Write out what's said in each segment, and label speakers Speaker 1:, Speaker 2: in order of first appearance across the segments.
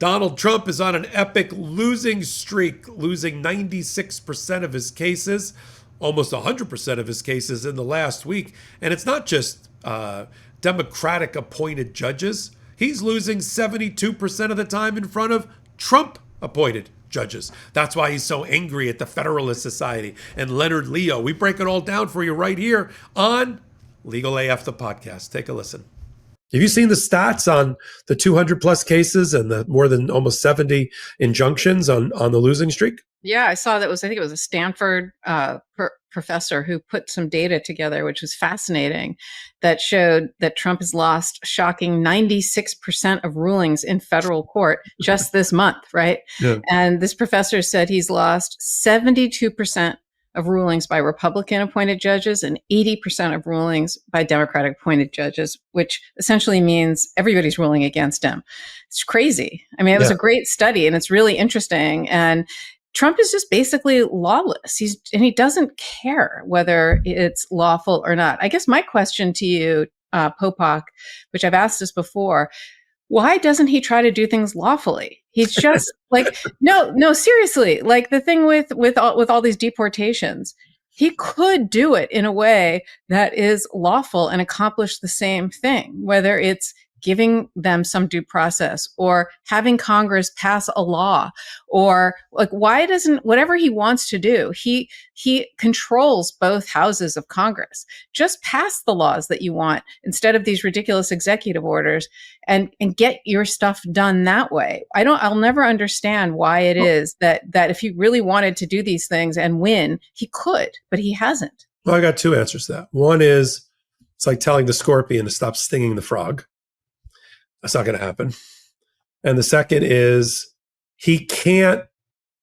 Speaker 1: Donald Trump is on an epic losing streak, losing 96% of his cases, almost 100% of his cases in the last week. And it's not just Democratic appointed judges. He's losing 72% of the time in front of Trump appointed judges. That's why he's so angry at the Federalist Society and Leonard Leo. We break it all down for you right here on Legal AF, the podcast. Take a listen. Have you seen the stats on the 200 plus cases and the more than almost 70 injunctions on the losing streak?
Speaker 2: Yeah, I saw that I think it was a Stanford professor who put some data together, which was fascinating, that showed that Trump has lost a shocking 96% of rulings in federal court just this month, right?
Speaker 1: Yeah.
Speaker 2: And this professor said he's lost 72% of rulings by Republican appointed judges and 80% of rulings by Democratic appointed judges, which essentially means everybody's ruling against him. It's crazy. I mean, it was a great study and it's really interesting. And Trump is just basically lawless. He doesn't care whether it's lawful or not. I guess my question to you, Popok, which I've asked this before, why doesn't he try to do things lawfully? He's just like, no, seriously, like the thing with all these deportations, he could do it in a way that is lawful and accomplish the same thing, whether it's giving them some due process or having Congress pass a law, or like, why doesn't, whatever he wants to do, he controls both houses of Congress. Just pass the laws that you want instead of these ridiculous executive orders and get your stuff done that way. I'll never understand why it is that if he really wanted to do these things and win, he could, but he hasn't.
Speaker 1: Well, I got two answers to that. One is, it's like telling the scorpion to stop stinging the frog. That's not going to happen. And the second is, he can't,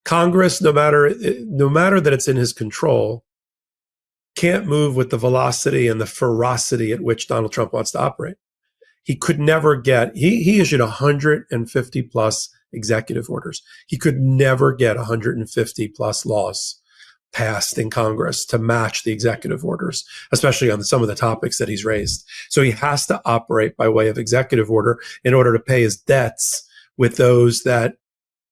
Speaker 1: Congress, no matter that it's in his control, can't move with the velocity and the ferocity at which Donald Trump wants to operate. He could never get, he issued 150 plus executive orders. He could never get 150 plus laws passed in Congress to match the executive orders, especially on some of the topics that he's raised. So he has to operate by way of executive order in order to pay his debts with those that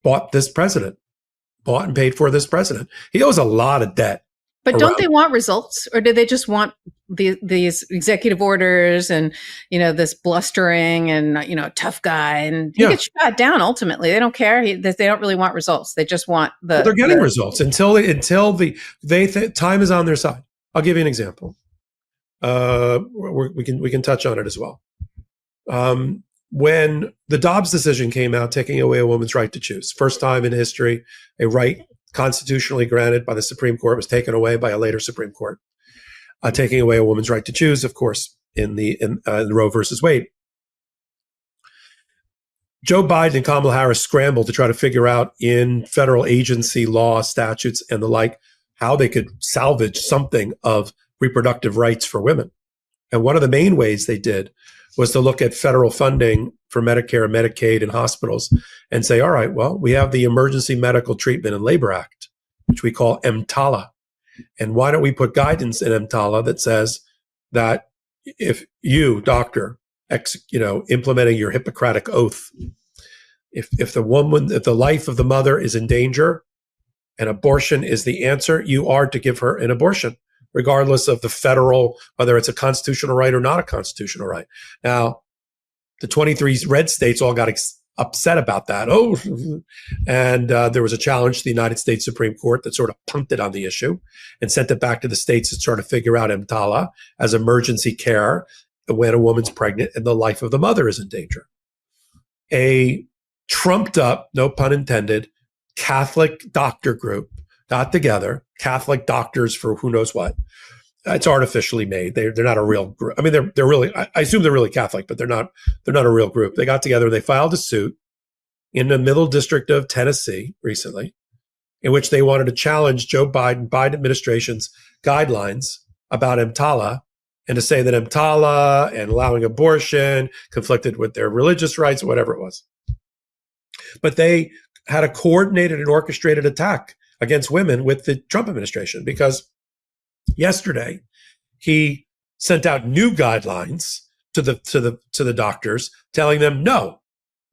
Speaker 1: bought and paid for this president. He owes a lot of debt.
Speaker 2: But don't they want results, or do they just want these executive orders and, this blustering and, tough guy, and he gets shot down ultimately? They don't care. They don't really want results. They just want
Speaker 1: they're getting results until time is on their side. I'll give you an example. We can touch on it as well. When the Dobbs decision came out, taking away a woman's right to choose, first time in history, a right constitutionally granted by the Supreme Court was taken away by a later Supreme Court, taking away a woman's right to choose, of course, in Roe versus Wade. Joe Biden and Kamala Harris scrambled to try to figure out in federal agency law, statutes, and the like, how they could salvage something of reproductive rights for women. And one of the main ways they did was to look at federal funding for Medicare and Medicaid and hospitals and say, all right, well, we have the Emergency Medical Treatment and Labor Act, which we call EMTALA. And why don't we put guidance in EMTALA that says that if you, doctor, implementing your Hippocratic oath, if the life of the mother is in danger and abortion is the answer, you are to give her an abortion, regardless of the federal, whether it's a constitutional right or not a constitutional right. Now, the 23 red states all got upset about that. And there was a challenge to the United States Supreme Court that sort of punted on the issue and sent it back to the states to try to figure out EMTALA as emergency care when a woman's pregnant and the life of the mother is in danger. A trumped up, no pun intended, Catholic doctor group got together, Catholic doctors for who knows what. It's artificially made. They're not a real group. I mean, they're really, I assume they're really Catholic, but they're not a real group. They got together, they filed a suit in the Middle District of Tennessee recently, in which they wanted to challenge Joe Biden administration's guidelines about EMTALA, and to say that EMTALA and allowing abortion conflicted with their religious rights, whatever it was. But they had a coordinated and orchestrated attack against women with the Trump administration, because yesterday he sent out new guidelines to the doctors, telling them, no,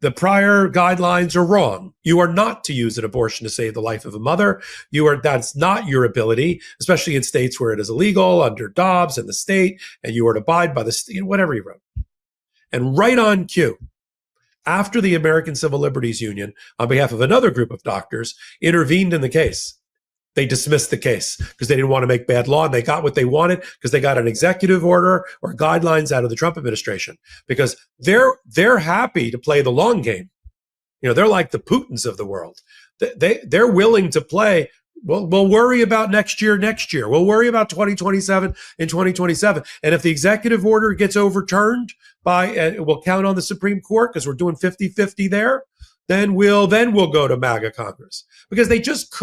Speaker 1: the prior guidelines are wrong. You are not to use an abortion to save the life of a mother. That's not your ability, especially in states where it is illegal under Dobbs and the state, and you are to abide by the state, whatever he wrote. And right on cue, after the American Civil Liberties Union, on behalf of another group of doctors, intervened in the case. They dismissed the case because they didn't want to make bad law, and they got what they wanted because they got an executive order or guidelines out of the Trump administration because they're happy to play the long game. They're like the Putins of the world. They're willing to play. Well, we'll worry about next year. We'll worry about 2027 and 2027. And if the executive order gets overturned we'll count on the Supreme Court because we're doing 50-50 there, then we'll go to MAGA Congress because they just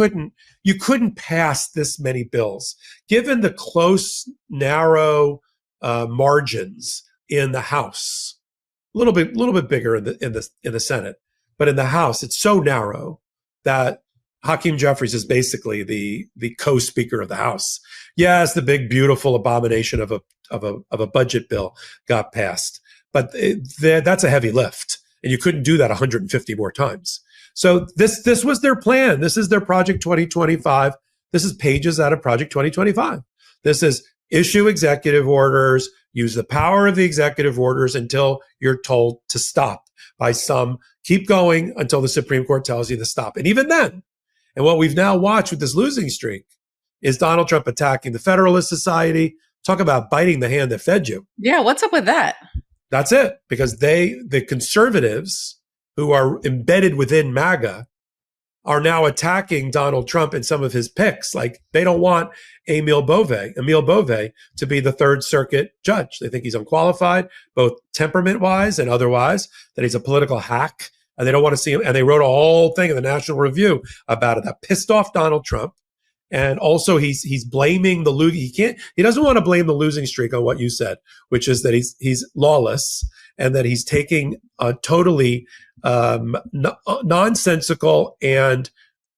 Speaker 1: you couldn't pass this many bills given the close, narrow margins in the House. A little bit bigger in the Senate, but in the House, it's so narrow that Hakeem Jeffries is basically the co-speaker of the House. Yes, the big, beautiful abomination of a budget bill got passed, but that's a heavy lift, and you couldn't do that 150 more times. So this was their plan. This is their Project 2025. This is pages out of Project 2025. This is issue executive orders, use the power of the executive orders until you're told to stop by some. Keep going until the Supreme Court tells you to stop. And even then, and what we've now watched with this losing streak is Donald Trump attacking the Federalist Society. Talk about biting the hand that fed you.
Speaker 2: Yeah, what's up with that?
Speaker 1: That's it. Because the conservatives who are embedded within MAGA are now attacking Donald Trump and some of his picks. Like they don't want Emile Bove to be the Third Circuit judge. They think he's unqualified, both temperament-wise and otherwise, that he's a political hack. And they don't want to see him. And they wrote a whole thing in the National Review about it that pissed off Donald Trump. And also he's blaming he doesn't want to blame the losing streak on what you said, which is that he's lawless and that he's taking totally nonsensical and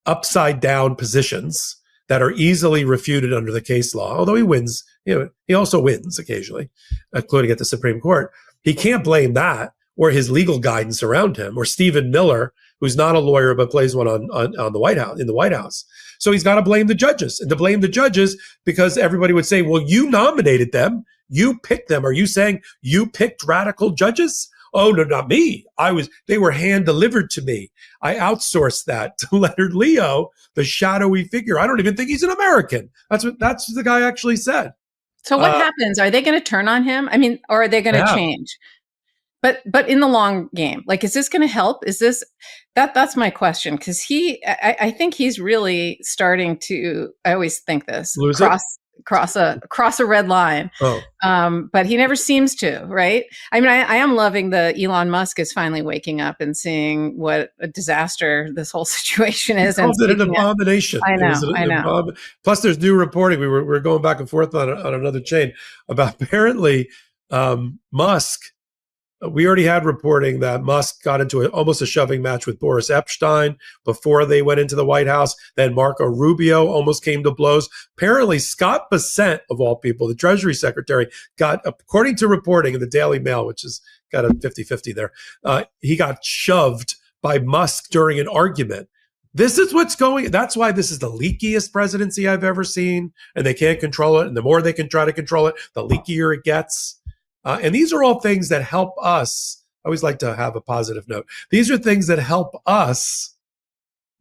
Speaker 1: upside down positions that are easily refuted under the case law. Although he wins, he also wins occasionally, including at the Supreme Court. He can't blame that, or his legal guidance around him, or Stephen Miller, who's not a lawyer but plays one on the White House, in the White House. So he's got to blame the judges, and to blame the judges because everybody would say, "Well, you nominated them, you picked them. Are you saying you picked radical judges?" Oh no, not me. They were hand delivered to me. I outsourced that to Leonard Leo, the shadowy figure. I don't even think he's an American. That's what the guy actually said.
Speaker 2: So what happens? Are they going to turn on him? I mean, or are they going to change? But in the long game, like, is this going to help? That's my question. Cause I think he's really starting to, I always think this, cross a red line. But he never seems to, right? I mean, I am loving the Elon Musk is finally waking up and seeing what a disaster this whole situation is.
Speaker 1: He calls it an abomination.
Speaker 2: I know.
Speaker 1: Plus there's new reporting. We were going back and forth on another chain about apparently Musk. We already had reporting that Musk got into almost a shoving match with Boris Epstein before they went into the White House. Then Marco Rubio almost came to blows. Apparently, Scott Bessent, of all people, the Treasury Secretary, got, according to reporting in the Daily Mail, which has got a 50-50 there, he got shoved by Musk during an argument. This is what's going. That's why this is the leakiest presidency I've ever seen, and they can't control it. And the more they can try to control it, the leakier it gets. And these are all things that help us. I always like to have a positive note. These are things that help us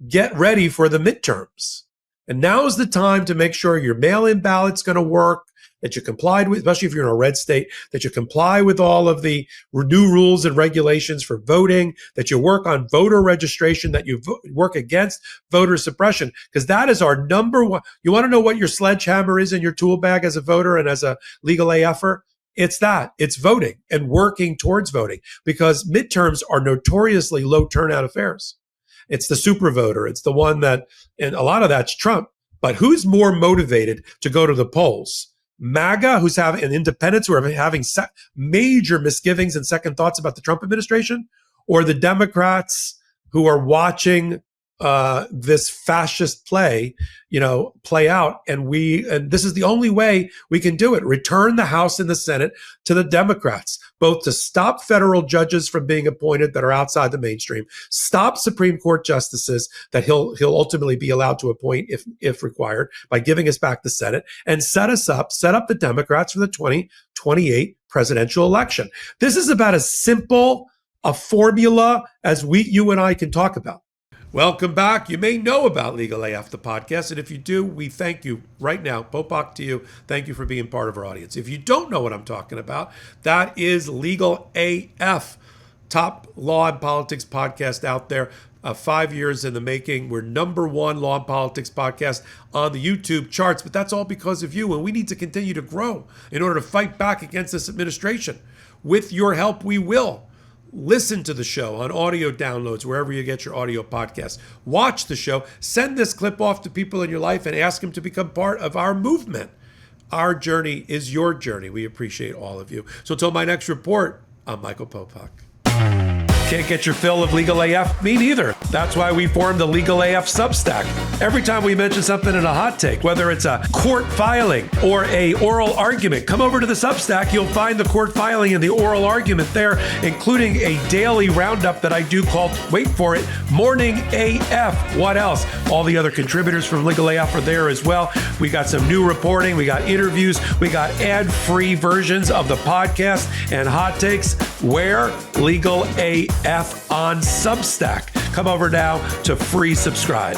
Speaker 1: get ready for the midterms. And now is the time to make sure your mail-in ballot's going to work, that you complied with, especially if you're in a red state, that you comply with all of the new rules and regulations for voting, that you work on voter registration, that you work against voter suppression, because that is our number one. You want to know what your sledgehammer is in your tool bag as a voter and as a legal AFer? It's that. It's voting and working towards voting, because midterms are notoriously low turnout affairs. It's the super voter. It's the one that, and a lot of that's Trump. But who's more motivated to go to the polls? MAGA, who's having, and independents who are having major misgivings and second thoughts about the Trump administration, or the Democrats who are watching this fascist play, play out. And this is the only way we can do it. Return the House and the Senate to the Democrats, both to stop federal judges from being appointed that are outside the mainstream, stop Supreme Court justices that he'll ultimately be allowed to appoint if required by giving us back the Senate, and set up the Democrats for the 2028 presidential election. This is about as simple a formula as you and I can talk about. Welcome back. You may know about Legal AF, the podcast, and if you do, we thank you right now. Popok to you. Thank you for being part of our audience. If you don't know what I'm talking about, that is Legal AF, top law and politics podcast out there. 5 years in the making. We're #1 law and politics podcast on the YouTube charts, but that's all because of you, and we need to continue to grow in order to fight back against this administration. With your help, we will. Listen to the show on audio downloads, wherever you get your audio podcasts. Watch the show. Send this clip off to people in your life and ask them to become part of our movement. Our journey is your journey. We appreciate all of you. So until my next report, I'm Michael Popok. Can't get your fill of Legal AF? Me neither. That's why we formed the Legal AF Substack. Every time we mention something in a hot take, whether it's a court filing or a oral argument, come over to the Substack. You'll find the court filing and the oral argument there, including a daily roundup that I do called, wait for it, Morning AF. What else? All the other contributors from Legal AF are there as well. We got some new reporting. We got interviews. We got ad-free versions of the podcast and hot takes. Where? Legal AF on Substack. Come over now to free subscribe.